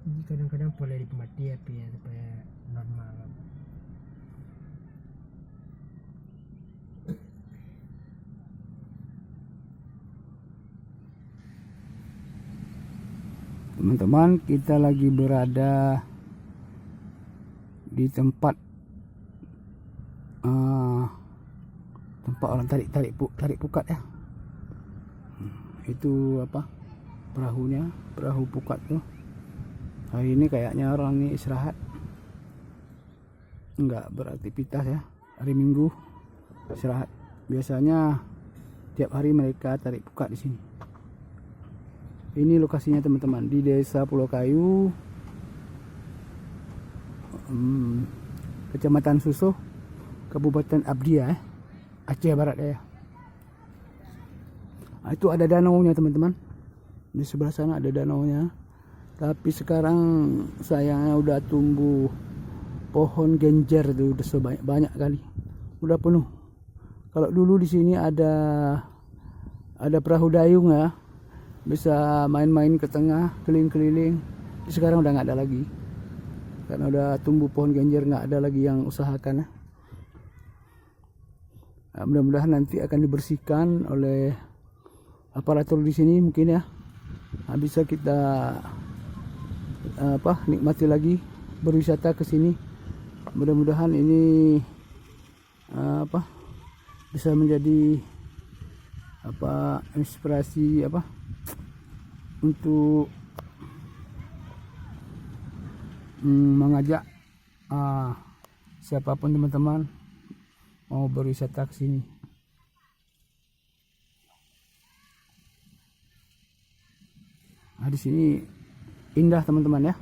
Jadi kadang-kadang boleh dimati api ya supaya normal. Teman-teman, kita lagi berada di tempat orang tarik pukat ya. Itu apa, perahu pukat tuh. Hari ini kayaknya orang ini istirahat, nggak beraktivitas ya. Hari Minggu istirahat. Biasanya tiap hari mereka tarik pukat di sini. Ini lokasinya teman-teman, di Desa Pulau Kayu, Kecamatan Susoh, Kabupaten Abdia, Aceh Barat ya. Nah, itu ada danaunya teman-teman. Di sebelah sana ada danaunya. Tapi sekarang sayangnya udah tumbuh pohon genjer tuh, udah banyak kali, udah penuh. Kalau dulu di sini ada perahu dayung ya, bisa main-main ke tengah, keliling-keliling. Sekarang udah nggak ada lagi, karena udah tumbuh pohon genjer, nggak ada lagi yang usahakan ya. Nah, mudah-mudahan nanti akan dibersihkan oleh aparatur di sini mungkin ya. Nah, bisa kita nikmati lagi berwisata ke sini. Mudah-mudahan ini bisa menjadi inspirasi untuk mengajak siapapun teman-teman mau berwisata ke sini. Nah, di sini indah teman-teman ya.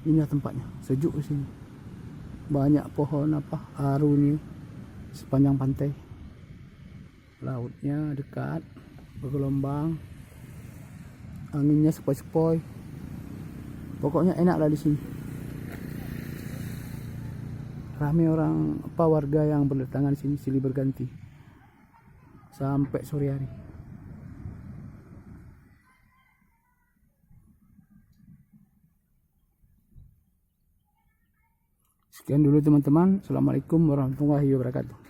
Indah tempatnya, sejuk di sini. Banyak pohon aru ini sepanjang pantai. Lautnya dekat, bergelombang, anginnya sepoi-sepoi. Pokoknya enak lah di sini. Ramai orang warga yang berdatangan sini silih berganti sampai sore hari. Sekian dulu teman-teman. Assalamualaikum warahmatullahi wabarakatuh.